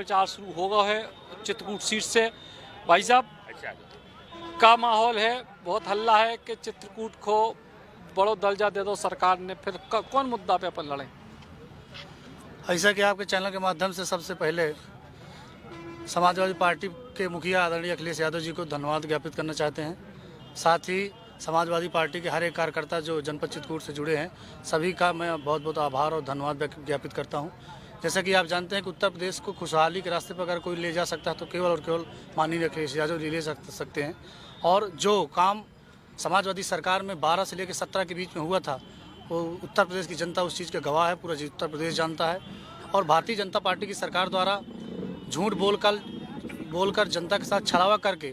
प्रचार शुरू होगा है चित्रकूट सीट से। भाई साहब का माहौल है, बहुत हल्ला है कि चित्रकूट को बड़ो दर्जा दे दो सरकार ने, फिर कौन मुद्दा पे अपन लड़ें? ऐसा कि आपके चैनल के माध्यम से सबसे पहले समाजवादी पार्टी के मुखिया आदरणीय अखिलेश यादव जी को धन्यवाद ज्ञापित करना चाहते हैं। साथ ही समाजवादी पार्टी के हर एक कार्यकर्ता जो जनपद चित्रकूट से जुड़े हैं, सभी का मैं बहुत बहुत आभार और धन्यवाद ज्ञापित करता हूं। जैसा कि आप जानते हैं कि उत्तर प्रदेश को खुशहाली के रास्ते पर अगर कोई ले जा सकता है तो केवल और केवल माननीय अखिलेश यादव जी ले सकते हैं। और जो काम समाजवादी सरकार में 12 से लेकर 17 के बीच में हुआ था, वो उत्तर प्रदेश की जनता उस चीज़ का गवाह है, पूरा उत्तर प्रदेश जानता है। और भारतीय जनता पार्टी की सरकार द्वारा झूठ बोलकर जनता के साथ छलावा करके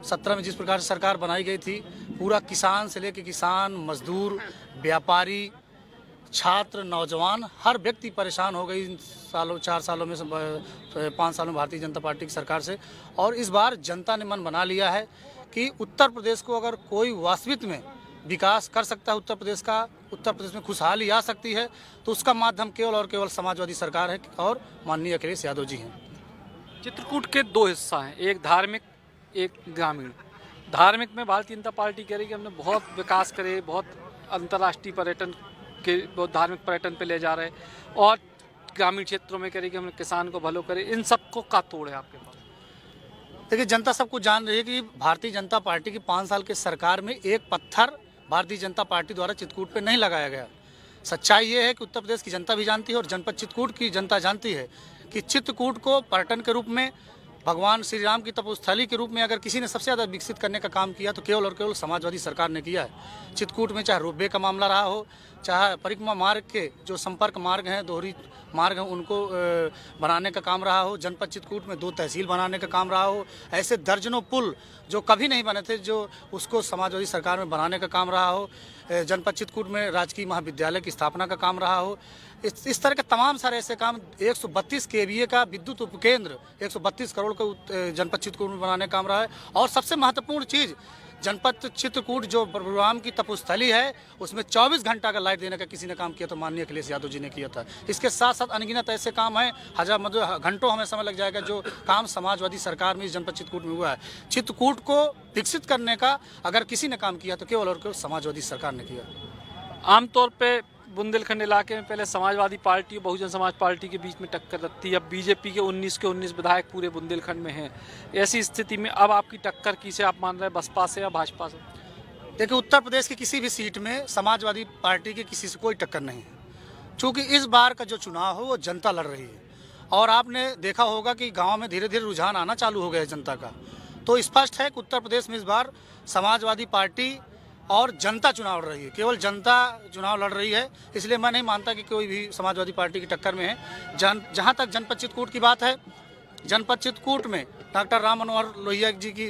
17 में जिस प्रकार से सरकार बनाई गई थी, पूरा किसान से लेकर किसान, मजदूर, व्यापारी, छात्र, नौजवान, हर व्यक्ति परेशान हो गई इन सालों 4 सालों में 5 सालों में भारतीय जनता पार्टी की सरकार से। और इस बार जनता ने मन बना लिया है कि उत्तर प्रदेश को अगर कोई वास्तविक में विकास कर सकता है, उत्तर प्रदेश में खुशहाली आ सकती है, तो उसका माध्यम केवल और केवल समाजवादी सरकार है और माननीय अखिलेश यादव जी हैं। चित्रकूट के 2 हिस्सा हैं, एक धार्मिक, एक ग्रामीण। धार्मिक में भारतीय जनता पार्टी कह रही है कि हमने बहुत विकास करे, बहुत अंतर्राष्ट्रीय पर्यटन के बहुत धार्मिक पर्यटन पे ले जा रहे हैं, और ग्रामीण क्षेत्रों में कह रही है कि हमने किसान को भलो करे। इन सबको का तोड़ है आपके पास? देखिए, जनता सब कुछ जान रही है कि भारतीय जनता पार्टी की 5 साल के सरकार में एक पत्थर भारतीय जनता पार्टी द्वारा चित्रकूट पे नहीं लगाया गया। सच्चाई ये है कि उत्तर प्रदेश की जनता भी जानती है और जनपद चित्रकूट की जनता जानती है कि चित्रकूट को पर्यटन के रूप में, भगवान श्री राम की तपोस्थली के रूप में अगर किसी ने सबसे ज़्यादा विकसित करने का काम किया तो केवल और केवल समाजवादी सरकार ने किया है। चित्रकूट में चाहे रोपवे का मामला रहा हो, चाहे परिक्रमा मार्ग के जो संपर्क मार्ग हैं, दोहरी मार्ग हैं, उनको बनाने का काम रहा हो, जनपद चित्रकूट में 2 तहसील बनाने का काम रहा हो, ऐसे दर्जनों पुल जो कभी नहीं बने थे, जो उसको समाजवादी सरकार में बनाने का काम रहा हो, जनपद चित्रकूट में राजकीय महाविद्यालय की स्थापना का काम रहा हो। इस तरह के तमाम सारे ऐसे काम, 132 केवीए का विद्युत उपकेंद्र 132 करोड़ का जनपद चित्रकूट में बनाने का काम रहा है। और सबसे महत्वपूर्ण चीज़, जनपद चित्रकूट जो प्रभु राम की तपोस्थली है, उसमें 24 घंटा का लाइट देने का किसी ने काम किया तो माननीय अखिलेश यादव जी ने किया था। इसके साथ साथ अनगिनत ऐसे काम हैं, घंटों हमें समय लग जाएगा, जो काम समाजवादी सरकार में इस जनपद चित्रकूट में हुआ है। चित्रकूट को विकसित करने का अगर किसी ने काम किया तो केवल और केवल समाजवादी सरकार ने किया। आमतौर पर बुंदेलखंड इलाके में पहले समाजवादी पार्टी और बहुजन समाज पार्टी के बीच में टक्कर लगती है। अब बीजेपी के 19 के 19 विधायक पूरे बुंदेलखंड में हैं। ऐसी स्थिति में अब आपकी टक्कर किसे आप मान रहे हैं, बसपा से या भाजपा से? देखिए, उत्तर प्रदेश की किसी भी सीट में समाजवादी पार्टी की किसी से कोई टक्कर नहीं है, क्योंकि इस बार का जो चुनाव है वो जनता लड़ रही है। और आपने देखा होगा कि गाँव में धीरे धीरे रुझान आना चालू हो गया है जनता का। तो स्पष्ट है कि उत्तर प्रदेश में इस बार समाजवादी पार्टी और जनता चुनाव लड़ रही है, केवल जनता चुनाव लड़ रही है। इसलिए मैं नहीं मानता कि कोई भी समाजवादी पार्टी की टक्कर में है। जहाँ तक जनपद चित्रकूट की बात है, जनपद चित्रकूट में डॉक्टर राम मनोहर लोहिया जी की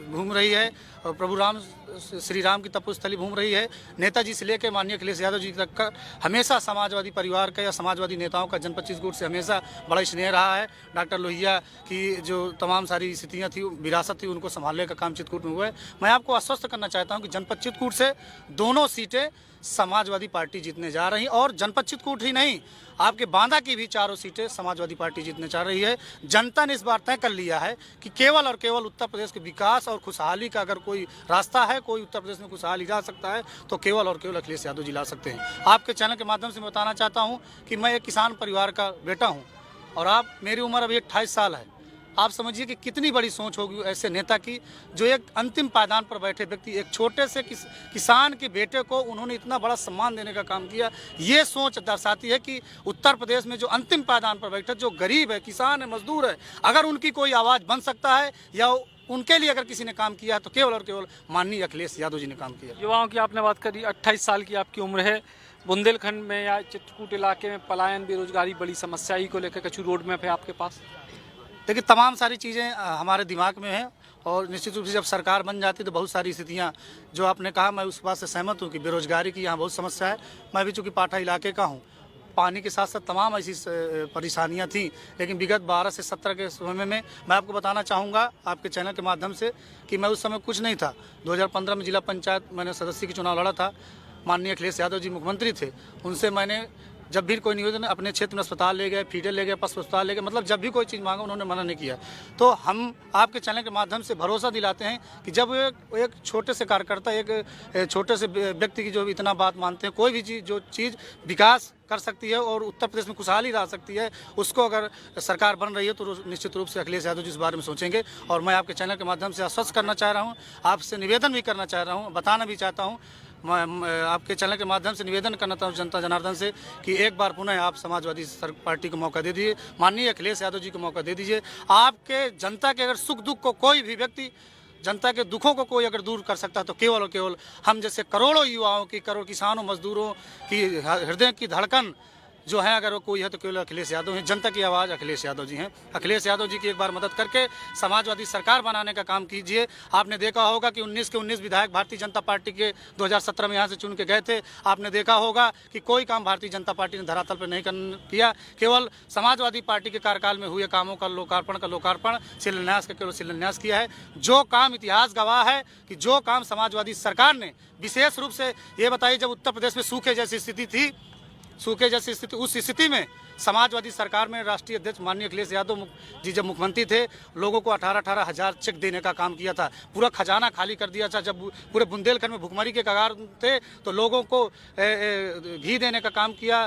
घूम रही है, और प्रभु राम श्री राम की तपोस्थली घूम रही है। नेताजी से लेकर माननीय अखिलेश यादव जी तक का हमेशा समाजवादी परिवार का या समाजवादी नेताओं का जनपद चित्रकूट से हमेशा बड़ा स्नेह रहा है। डॉक्टर लोहिया की जो तमाम सारी स्थितियाँ थी, विरासत थी, उनको संभालने का काम चित्रकूट में हुआ है। मैं आपको आश्वस्त करना चाहता हूँ कि जनपद चित्रकूट से दोनों सीटें समाजवादी पार्टी जीतने जा रही, और जनपद चित्रकूट ही नहीं, आपके बांदा की भी 4 सीटें समाजवादी पार्टी जीतने जा रही है। जनता ने इस बार तय कर लिया है कि केवल और केवल उत्तर प्रदेश के विकास और खुशहाली का अगर कोई रास्ता है, कोई उत्तर प्रदेश में खुशहाली ला सकता है, तो केवल और केवल अखिलेश यादव जी ला सकते हैं। आपके चैनल के माध्यम से मैं बताना चाहता हूँ कि मैं एक किसान परिवार का बेटा हूँ, और मेरी उम्र अभी 28 साल है। आप समझिए कि कितनी बड़ी सोच होगी ऐसे नेता की, जो एक अंतिम पायदान पर बैठे व्यक्ति, एक छोटे से किसान के बेटे को उन्होंने इतना बड़ा सम्मान देने का काम किया। ये सोच दर्शाती है कि उत्तर प्रदेश में जो अंतिम पायदान पर बैठे, जो गरीब है, किसान है, मजदूर है, अगर उनकी कोई आवाज़ बन सकता है या उनके लिए अगर किसी ने काम किया है तो केवल और केवल माननीय अखिलेश यादव जी ने काम किया। युवाओं की आपने बात करी, 28 साल की आपकी उम्र है। बुंदेलखंड में या चित्रकूट इलाके में पलायन, बेरोजगारी बड़ी समस्या ही को लेकर कछु रोड मैप है आपके पास? देखिए, तमाम सारी चीज़ें हमारे दिमाग में हैं, और निश्चित रूप से जब सरकार बन जाती है तो बहुत सारी स्थितियां जो आपने कहा, मैं उस बात से सहमत हूं कि बेरोजगारी की यहाँ बहुत समस्या है। मैं भी चूँकि पाठा इलाके का हूं, पानी के साथ साथ तमाम ऐसी परेशानियां थी, लेकिन विगत 12 से 17 के समय में मैं आपको बताना चाहूँगा आपके चैनल के माध्यम से कि मैं उस समय कुछ नहीं था। 2015 में जिला पंचायत मैंने सदस्य की चुनाव लड़ा था, माननीय अखिलेश यादव जी मुख्यमंत्री थे, उनसे मैंने जब भी कोई निवेदन अपने क्षेत्र में अस्पताल ले गए, फीडर ले गए, पशु अस्पताल ले गए, मतलब जब भी कोई चीज़ मांगा उन्होंने मना नहीं किया। तो हम आपके चैनल के माध्यम से भरोसा दिलाते हैं कि जब एक छोटे से कार्यकर्ता, एक छोटे से व्यक्ति की जो इतना बात मानते हैं, कोई भी चीज़ जो चीज़ विकास कर सकती है और उत्तर प्रदेश में खुशहाली ला सकती है, उसको अगर सरकार बन रही है तो निश्चित रूप से अखिलेश यादव जी इस बारे में सोचेंगे। और मैं आपके चैनल के माध्यम से आश्वस्त करना चाह रहा हूँ, आपसे निवेदन भी करना चाह रहा हूँ, बताना भी चाहता हूँ, मैं आपके चैनल के माध्यम से निवेदन करना चाहता हूँ जनता जनार्दन से कि एक बार पुनः आप समाजवादी पार्टी को मौका दे दीजिए, माननीय अखिलेश यादव जी को मौका दे दीजिए। आपके जनता के अगर सुख दुख को कोई भी व्यक्ति, जनता के दुखों को कोई अगर दूर कर सकता है तो केवल और केवल हम जैसे करोड़ों युवाओं की, करोड़ किसानों, मजदूरों की हृदय की धड़कन जो है अगर वो कोई है तो केवल अखिलेश यादव हैं। जनता की आवाज़ अखिलेश यादव जी हैं। अखिलेश यादव जी की एक बार मदद करके समाजवादी सरकार बनाने का काम कीजिए। आपने देखा होगा कि 19 के 19 विधायक भारतीय जनता पार्टी के 2017 में यहाँ से चुन के गए थे। आपने देखा होगा कि कोई काम भारतीय जनता पार्टी ने धरातल पर नहीं किया, केवल समाजवादी पार्टी के कार्यकाल में हुए कामों का लोकार्पण, शिलान्यास का केवल शिलान्यास किया है। जो काम इतिहास गवाह है कि जो काम समाजवादी सरकार ने, विशेष रूप से ये बताइए, जब उत्तर प्रदेश में सूखे जैसी स्थिति थी, उस स्थिति में समाजवादी सरकार में राष्ट्रीय अध्यक्ष माननीय अखिलेश यादव जी जब मुख्यमंत्री थे, लोगों को 18-18 हज़ार चेक देने का काम किया था, पूरा खजाना खाली कर दिया था। जब पूरे बुंदेलखंड में भुखमरी के कगार थे तो लोगों को घी देने का काम किया,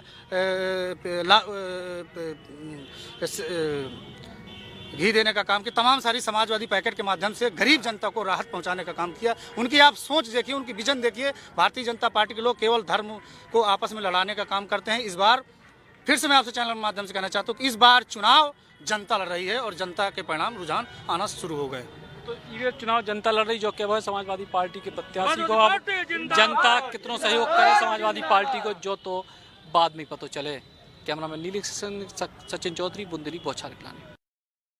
घी देने का काम किया, तमाम सारी समाजवादी पैकेट के माध्यम से गरीब जनता को राहत पहुंचाने का काम किया। उनकी आप सोच देखिए, उनकी विजन देखिए। भारतीय जनता पार्टी के लोग केवल धर्म को आपस में लड़ाने का काम करते हैं। इस बार फिर से मैं आपसे चैनल के माध्यम से कहना चाहता हूँ कि इस बार चुनाव जनता लड़ रही है और जनता के परिणाम रुझान आना शुरू हो गए। तो ये चुनाव जनता लड़ रही, जो कि वह समाजवादी पार्टी के प्रत्याशी को अब जनता कितना सहयोग करे समाजवादी पार्टी को, जो तो बाद में पता चले। कैमरामैन नीलिक सचिन चौधरी, बुंदेली, बौछार।